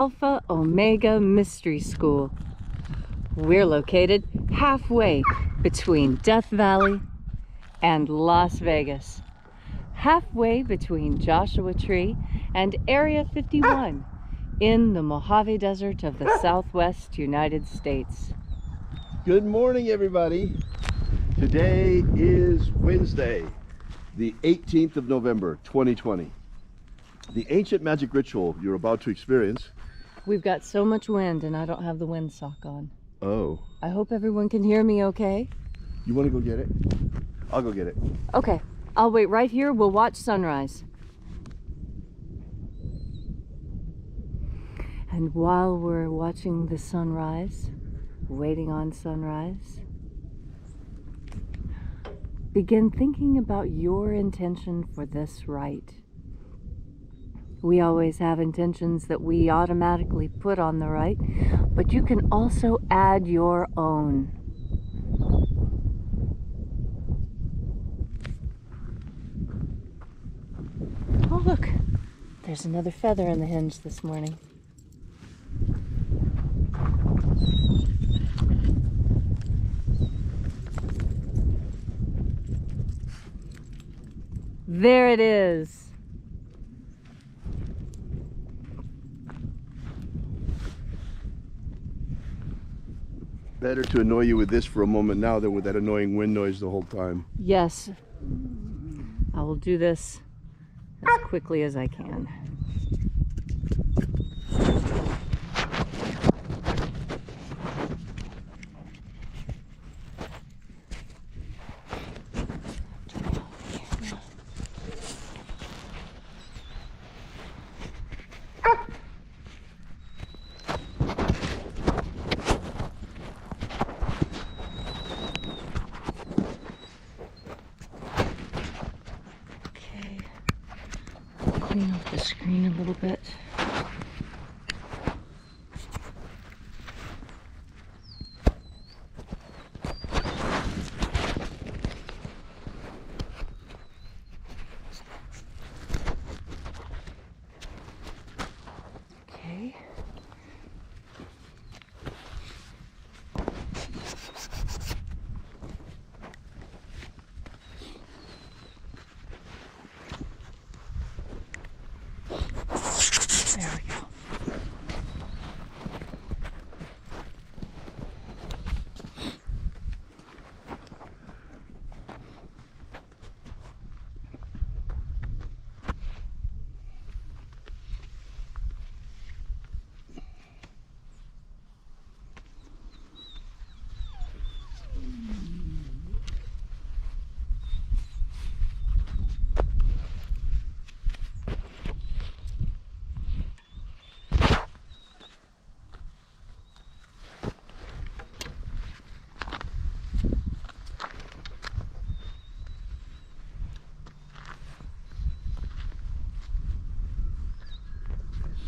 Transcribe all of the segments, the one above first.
Alpha Omega Mystery School. We're located halfway between Death Valley and Las Vegas. Halfway between Joshua Tree and Area 51 in the Mojave Desert of the Southwest United States. Good morning, everybody. Today is Wednesday, the 18th of November, 2020. The ancient magic ritual you're about to experience. We've got so much wind and I don't have the windsock on. Oh. I hope everyone can hear me okay. You want to go get it? I'll go get it. Okay, I'll wait right here. We'll watch sunrise. And while we're watching the sunrise, waiting on sunrise, begin thinking about your intention for this rite. We always have intentions that we automatically put on the rite, but you can also add your own. Oh look, there's another feather in the hinge this morning. There it is. Better to annoy you with this for a moment now than with that annoying wind noise the whole time. Yes, I will do this as quickly as I can. Clean up the screen a little bit. Okay. There we go.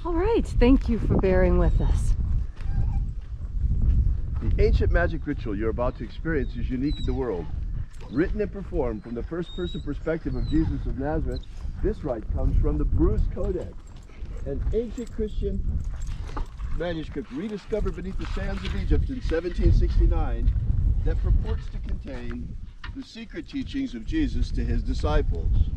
All right, thank you for bearing with us. The ancient magic ritual you're about to experience is unique in the world. Written and performed from the first-person perspective of Jesus of Nazareth, this rite comes from the Bruce Codex, an ancient Christian manuscript rediscovered beneath the sands of Egypt in 1769 that purports to contain the secret teachings of Jesus to his disciples.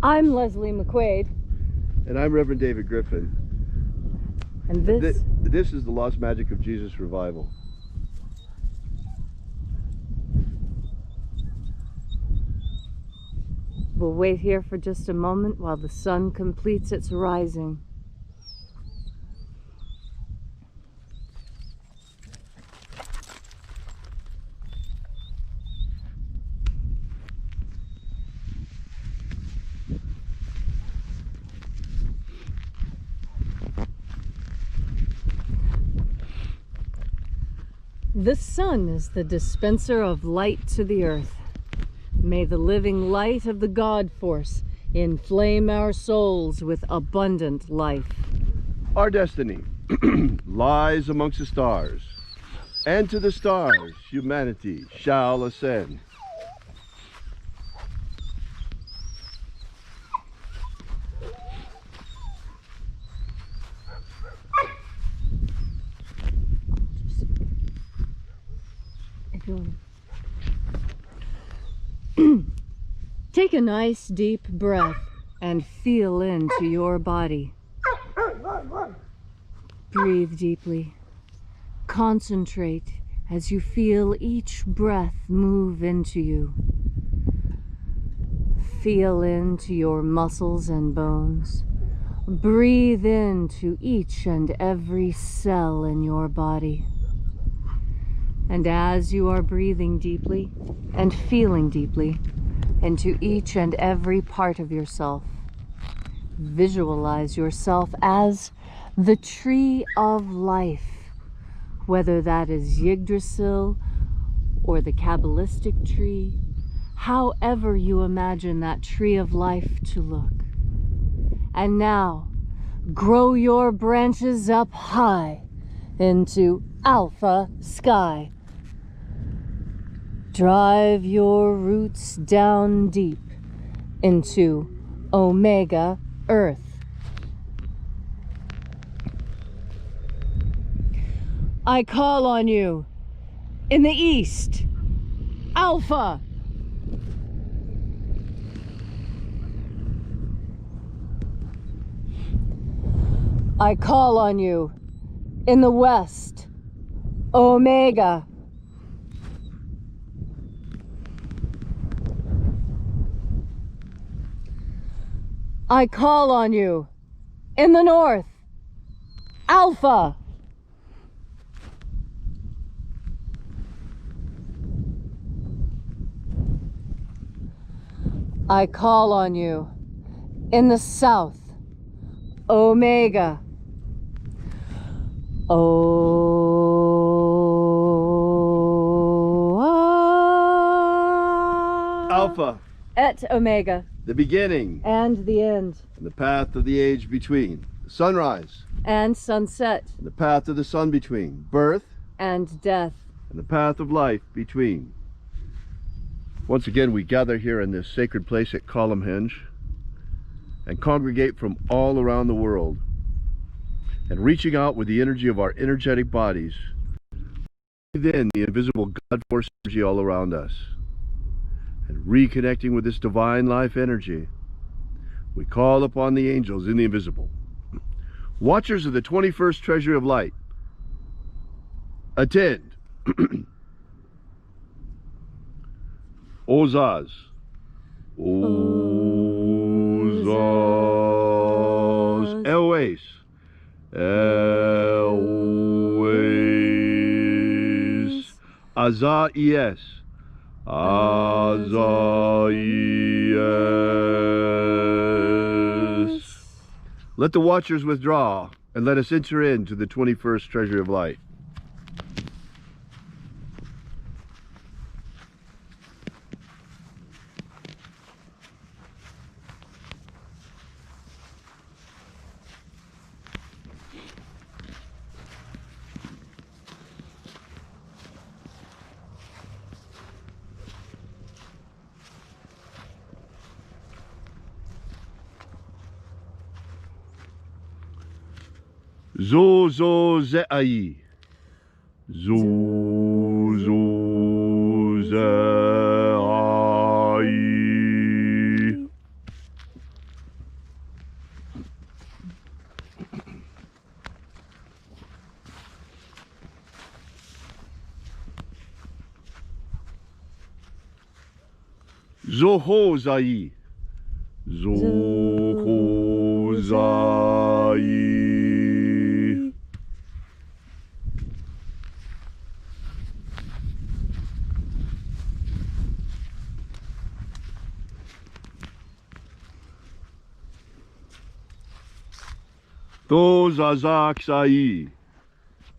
I'm Leslie McQuaid. And I'm Reverend David Griffin. And this is the Lost Magic of Jesus Revival. We'll wait here for just a moment while the sun completes its rising. The sun is the dispenser of light to the earth. May the living light of the God force inflame our souls with abundant life. Our destiny lies amongst the stars, and to the stars humanity shall ascend. Take a nice deep breath and feel into your body. Breathe deeply. Concentrate as you feel each breath move into you. Feel into your muscles and bones. Breathe into each and every cell in your body. And as you are breathing deeply and feeling deeply into each and every part of yourself, visualize yourself as the tree of life, whether that is Yggdrasil or the Kabbalistic tree, however you imagine that tree of life to look. And now, grow your branches up high into Alpha Sky. Drive your roots down deep into Omega Earth. I call on you in the east, Alpha. I call on you in the west, Omega. I call on you in the north, Alpha. I call on you in the south, Omega. Alpha. Et Omega. The beginning. And the end. And the path of the age between. The sunrise. And sunset. And the path of the sun between. Birth. And death. And the path of life between. Once again, we gather here in this sacred place at Columnhenge and congregate from all around the world. And reaching out with the energy of our energetic bodies, within the invisible God force energy all around us. And reconnecting with this divine life energy, we call upon the angels in the invisible, watchers of the 21st treasury of light. Attend. Ozaz. Ozaz. Elwes. Elwes. Azaies. Azaies. Let the watchers withdraw and let us enter into the 21st treasury of light. Zo ze'ai. Zo ze'ai. Zoho zai. Zoho zai. Tozazaksai.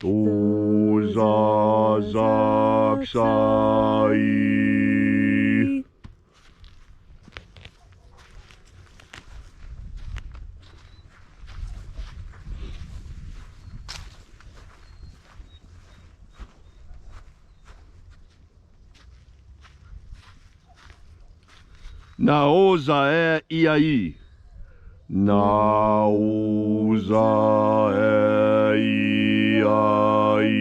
Tozazaksai. Naoza e iai. Naoza e iai.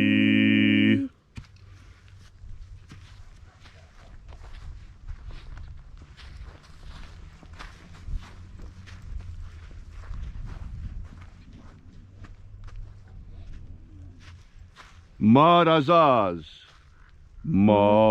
Marazaz. Marazaz.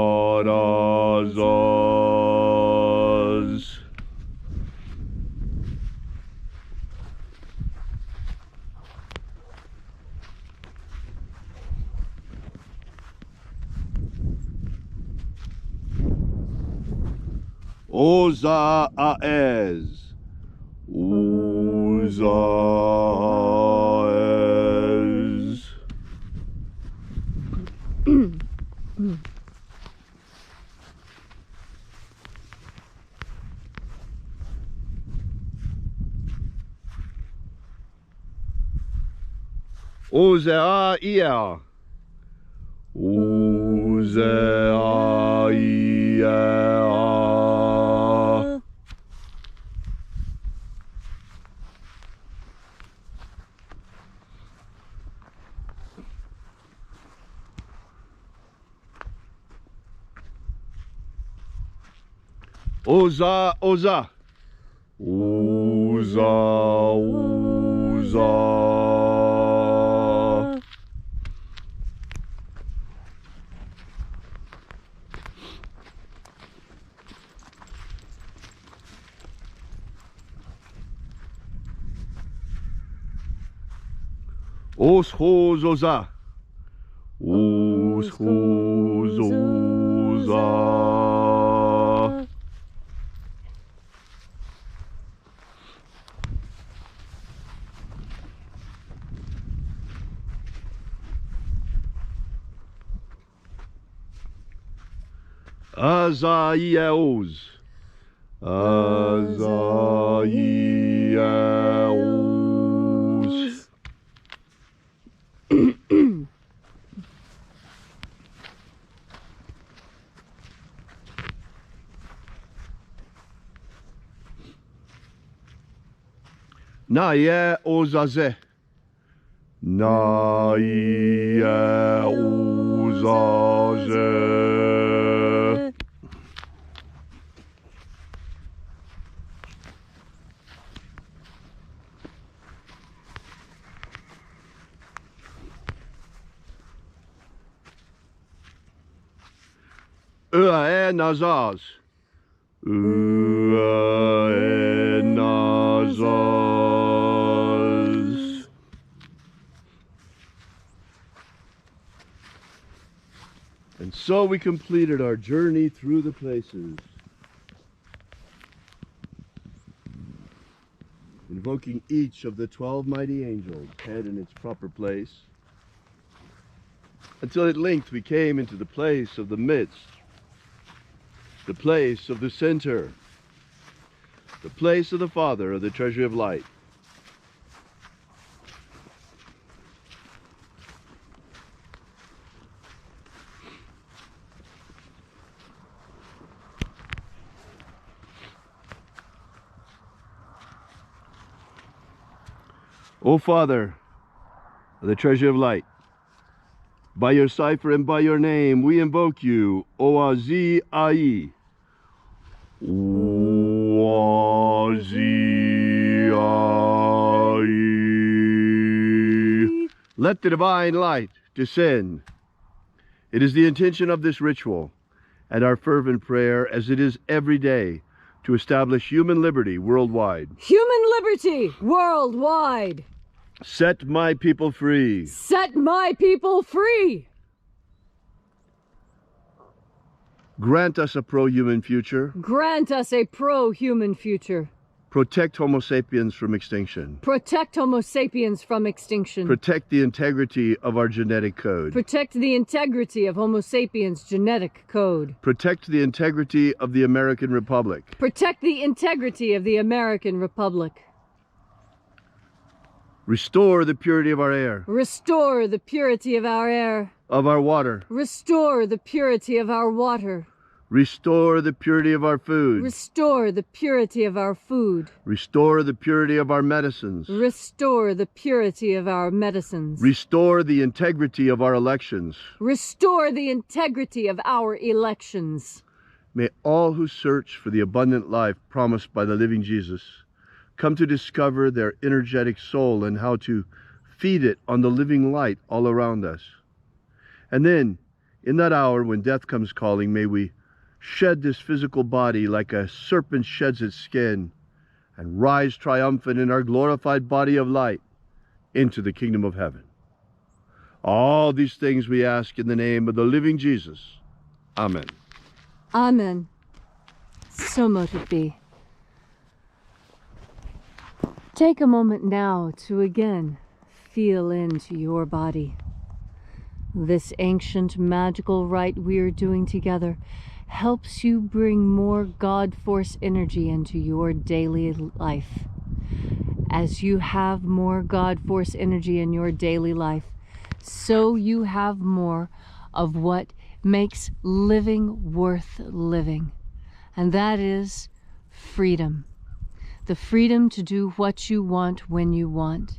Oza aez. Oza aez. Oze a ia. Oze a ia. Oza, oza. Oza, oza. Os hos oza. Os hos oza. Azaiaos. Azaiaos. Naie ozaze. Naie ozaze. Ua nazaz. Ua nazaz. And so we completed our journey through the places, invoking each of the 12 mighty angels, head in its proper place, until at length we came into the place of the midst, the place of the center, the place of the Father of the treasury of light. O Father of the treasury of light, by your cipher and by your name, we invoke you, Oazi Ai. Oazi Ai. Let the divine light descend. It is the intention of this ritual and our fervent prayer, as it is every day, to establish human liberty worldwide. Human liberty worldwide. Set my people free. Set my people free. Grant us a pro-human future. Grant us a pro-human future. Protect Homo sapiens from extinction. Protect Homo sapiens from extinction. Protect the integrity of our genetic code. Protect the integrity of Homo sapiens' genetic code. Protect the integrity of the American Republic. Protect the integrity of the American Republic. Restore the purity of our air. Restore the purity of our air. Of our water. Restore the purity of our water. Restore the purity of our food. Restore the purity of our food. Restore the purity of our medicines. Restore the purity of our medicines. Restore the integrity of our elections. Restore the integrity of our elections. May all who search for the abundant life promised by the living Jesus come to discover their energetic soul and how to feed it on the living light all around us. And then, in that hour when death comes calling, may we shed this physical body like a serpent sheds its skin and rise triumphant in our glorified body of light into the kingdom of heaven. All these things we ask in the name of the living Jesus. Amen. Amen. So mote it be. Take a moment now to again feel into your body. This ancient magical rite we are doing together helps you bring more God force energy into your daily life. As you have more God force energy in your daily life, so you have more of what makes living worth living. And that is freedom. The freedom to do what you want when you want.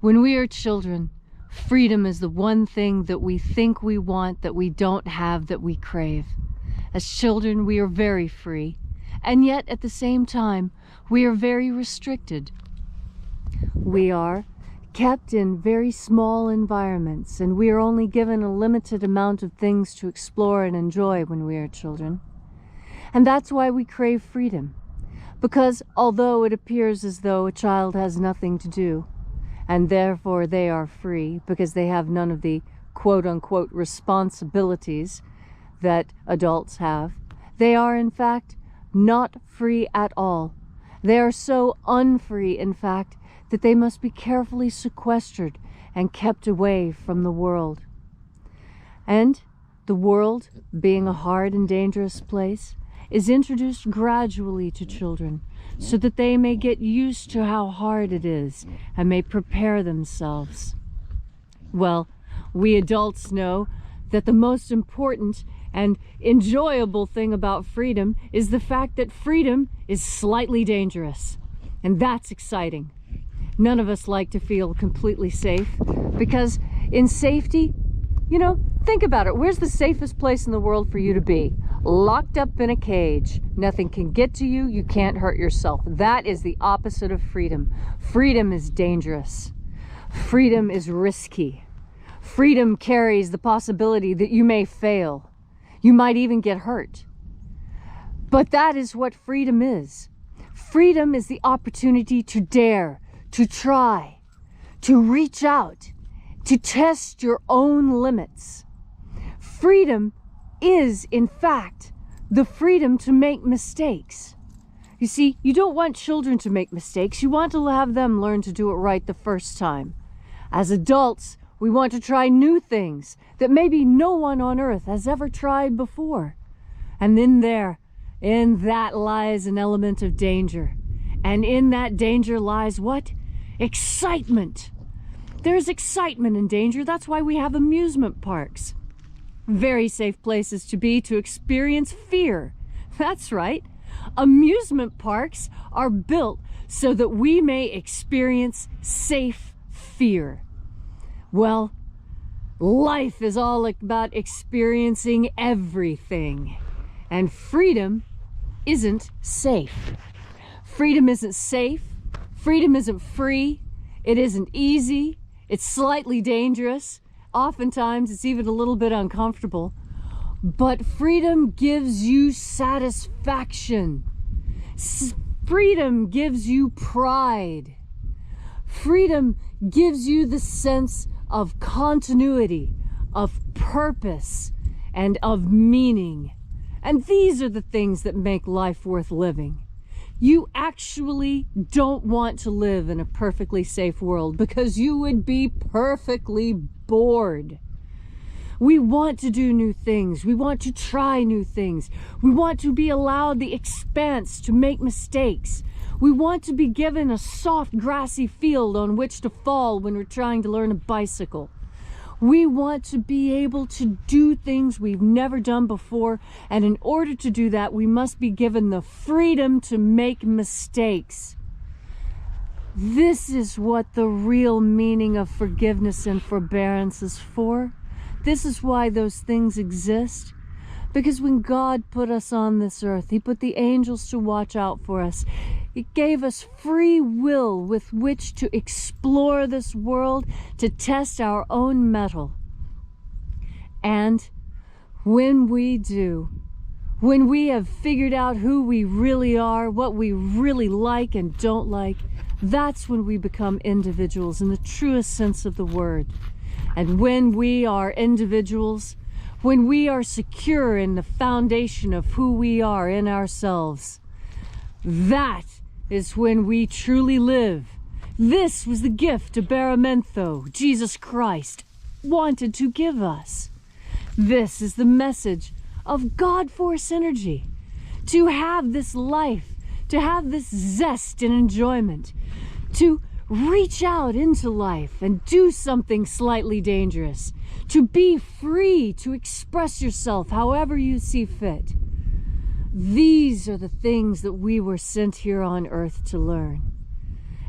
When we are children, freedom is the one thing that we think we want, that we don't have, that we crave. As children, we are very free, and yet at the same time, we are very restricted. We are kept in very small environments, and we are only given a limited amount of things to explore and enjoy when we are children. And that's why we crave freedom, because although it appears as though a child has nothing to do, and therefore they are free because they have none of the quote-unquote responsibilities that adults have, they are in fact not free at all. They are so unfree, in fact, that they must be carefully sequestered and kept away from the world. And the world, being a hard and dangerous place, is introduced gradually to children, so that they may get used to how hard it is and may prepare themselves. Well, we adults know that the most important and enjoyable thing about freedom is the fact that freedom is slightly dangerous. And that's exciting. None of us like to feel completely safe, because in safety, you know, think about it. Where's the safest place in the world for you to be? Locked up in a cage. Nothing can get to you. You can't hurt yourself. That is the opposite of freedom. Freedom is dangerous. Freedom is risky. Freedom carries the possibility that you may fail. You might even get hurt. But that is what freedom is. Freedom is the opportunity to dare, to try, to reach out, to test your own limits. Freedom is, in fact, the freedom to make mistakes. You see, you don't want children to make mistakes. You want to have them learn to do it right the first time. As adults, we want to try new things that maybe no one on earth has ever tried before. And in that lies an element of danger. And in that danger lies what? Excitement. There's excitement in danger. That's why we have amusement parks. Very safe places to be to experience fear. That's right. Amusement parks are built so that we may experience safe fear. Well, life is all about experiencing everything. And freedom isn't safe. Freedom isn't safe. Freedom isn't free. It isn't easy. It's slightly dangerous. Oftentimes, it's even a little bit uncomfortable. But freedom gives you satisfaction. Freedom gives you pride. Freedom gives you the sense of continuity, of purpose, and of meaning. And these are the things that make life worth living. You actually don't want to live in a perfectly safe world, because you would be perfectly bored. We want to do new things. We want to try new things. We want to be allowed the expanse to make mistakes. We want to be given a soft, grassy field on which to fall when we're trying to learn a bicycle. We want to be able to do things we've never done before, and in order to do that, we must be given the freedom to make mistakes. This is what the real meaning of forgiveness and forbearance is for. This is why those things exist. Because when God put us on this earth, He put the angels to watch out for us. He gave us free will with which to explore this world, to test our own mettle. And when we do, when we have figured out who we really are, what we really like and don't like, that's when we become individuals in the truest sense of the word. And when we are individuals, when we are secure in the foundation of who we are in ourselves, that is when we truly live. This was the gift Abaramento, Jesus Christ, wanted to give us. This is the message of God Force Energy. To have this life, to have this zest and enjoyment, to reach out into life and do something slightly dangerous, to be free to express yourself however you see fit. These are the things that we were sent here on earth to learn.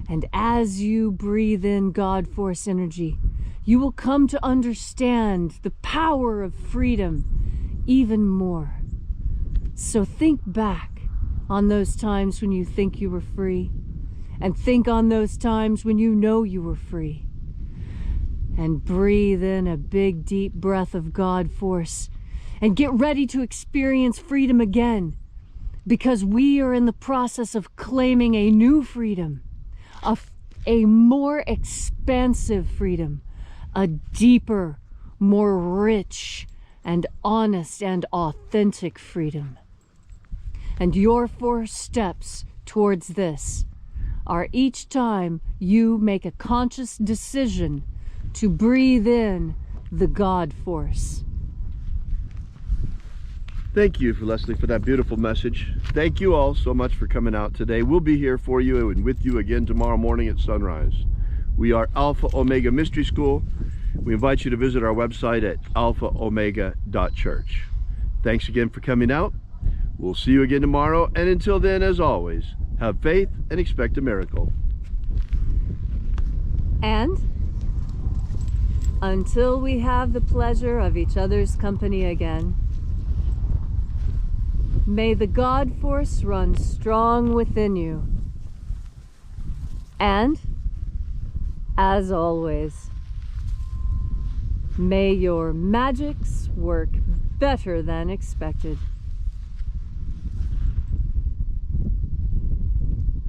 And as you breathe in God Force Energy, you will come to understand the power of freedom even more. So think back on those times when you think you were free, and think on those times when you know you were free. And breathe in a big, deep breath of God Force, and get ready to experience freedom again, because we are in the process of claiming a new freedom, a more expansive freedom, a deeper, more rich and honest and authentic freedom. And your 4 steps towards this are each time you make a conscious decision to breathe in the God Force. Thank you, Leslie, for that beautiful message. Thank you all so much for coming out today. We'll be here for you and with you again tomorrow morning at sunrise. We are Alpha Omega Mystery School. We invite you to visit our website at alphaomega.church. Thanks again for coming out. We'll see you again tomorrow, and until then, as always, have faith and expect a miracle. And until we have the pleasure of each other's company again, may the God Force run strong within you. And, as always, may your magics work better than expected.